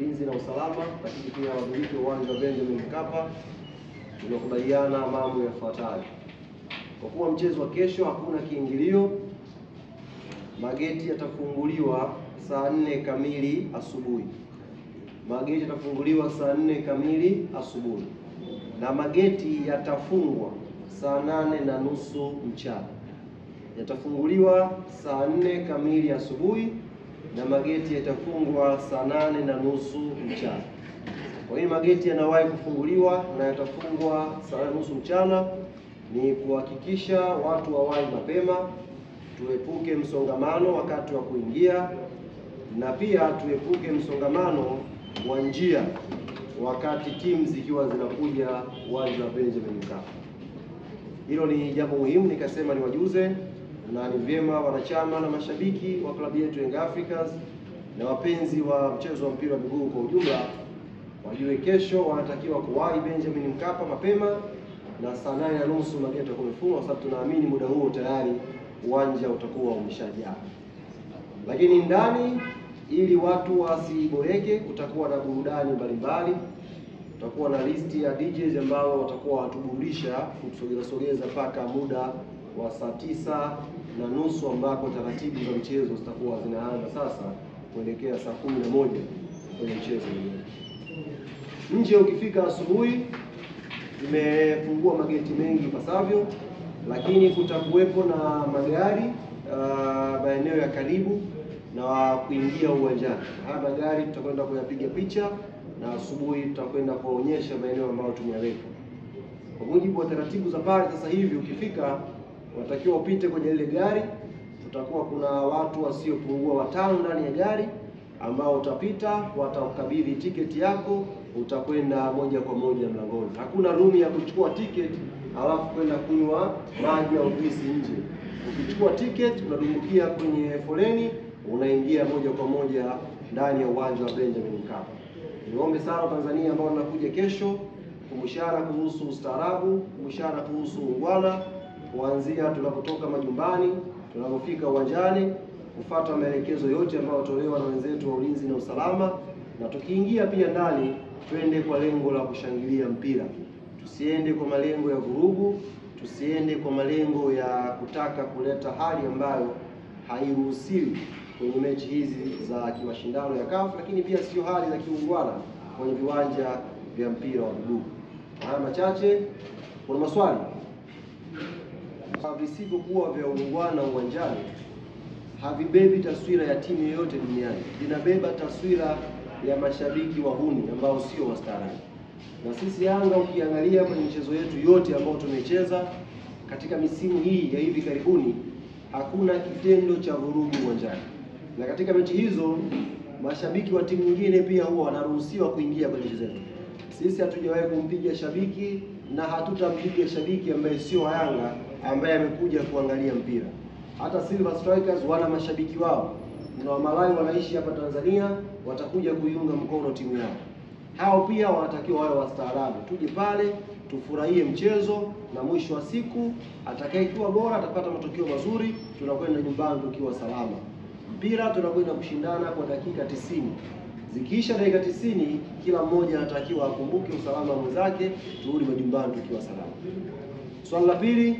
ulinzi na usalama, lakini pia wamiliki wa uwanja wa Benjamin Mkapa tumekubaliana mambo yafuatayo. Kwa kuwa mchezo wa kesho hakuna kiingilio, mageti yatafunguliwa saa 4 kamili asubuhi. Mageti yatafunguliwa saa 4 kamili asubuhi na mageti yatafungwa saa 8:30 mchana. Yatafunguliwa saa 4 kamili asubuhi na mageti yatafungwa saa 8:30 mchana. Kwa hiyo mageti yanawahi kufunguliwa na yatafungwa saa 8:30 mchana ni kuhakikisha watu wawahi mapema, tuepuke msongamano wakati wa kuingia, na pia tuepuke msongamano wa njia wakati timu zikiwa zinakuja uwanja wa Benjamin Mkapa. Hilo ni jambo muhimu nikasema niwajuze, na ni vyema wanachama na mashabiki wa klabu yetu Young Africans na wapenzi wa mchezo wa mpira wa miguu kwa ujumla wajue kesho wanatakiwa kuwahi Benjamin Mkapa mapema, na saa 8:30 mageti yatakuwa yamefungwa, kwa sababu tunaamini muda huo tayari uwanja utakuwa umeshajaa. Lakini ndani, ili watu wasiboreke, kutakuwa na burudani mbalimbali. Tutakuwa na listi ya DJs ambao watakuwa watuburudisha kusogeza mpaka muda wa saa 9:30 ambako taratibu za mchezo zitakuwa zinaanza sasa kuelekea saa 11 kwenye mchezo wenyewe. Nje ukifika asubuhi, tumefungua mageti mengi pasavyo, lakini kutakuwepo na magari maeneo ya karibu na kuingia uwanjani. Haya magari tutakwenda kuyapiga picha na asubuhi tutakwenda kuonyesha maeneo ambayo tumeyaweka. Kwa mujibu wa taratibu za pale sasa hivi, ukifika unatakiwa upite kwenye ile gari. Tutakuwa kuna watu wasiopungua 5 ndani ya gari ambao utapita, watakukabidhi tiketi yako, utakwenda moja kwa moja mlangoni. Hakuna room ya kuchukua tiketi alafu kwenda kunywa maji au juisi nje. Ukichukua tiketi unadumbukia kwenye foleni, unaingia moja kwa moja ndani ya uwanja wa Benjamin Mkapa. Niombe sana Tanzania ambao wanakuja kesho kumshara kuhusu ustaarabu, kumshara kuhusu ungwana, kuanzia tunapotoka majumbani, tunapofika uwanjani, kufuata maelekezo yote ambayo yatolewa na wenzetu wa ulinzi na usalama, na tukiingia pia ndani twende kwa lengo la kushangilia mpira. Tusiende kwa malengo ya vurugu, tusiende kwa malengo ya kutaka kuleta hali ambayo hairuhusiwi kwenye mechi hizi za kimashindano ya CAF, lakini pia sio hali za kiungwana kwenye viwanja vya mpira wa miguu. Haya machache, kuna maswali? Visivyokuwa vya uungwana uwanjani havibebi taswira ya timu yoyote duniani. Vinabeba taswira ya mashabiki wahuni ambao sio wastaarabu. Na sisi Yanga, ukiangalia kwenye michezo yetu yote ambayo tumecheza katika misimu hii ya hivi karibuni, hakuna kitendo cha vurugu uwanjani. Na katika mechi hizo mashabiki wa timu nyingine pia huwa wanaruhusiwa kuingia kwenye mechi zetu. Sisi hatujawahi kumpiga shabiki na hatutampiga shabiki ambaye sio wa Yanga ambaye amekuja kuangalia mpira. Hata Silver Strikers wana mashabiki wao. Kuna Wamalai wanaishi hapa Tanzania, watakuja kuiunga mkono timu yao. Hao pia wanatakiwa wawe wastaarabu. Tuje pale, tufurahie mchezo, na mwisho wa siku atakayekuwa bora atapata matokeo mazuri, tunakwenda nyumbani tukiwa salama. Mpira tunakwenda kushindana kwa dakika 90. Zikiisha dakika 90, kila mmoja anatakiwa akumbuke usalama mwenzake, turudi majumbani tukiwa salama. Swali la pili,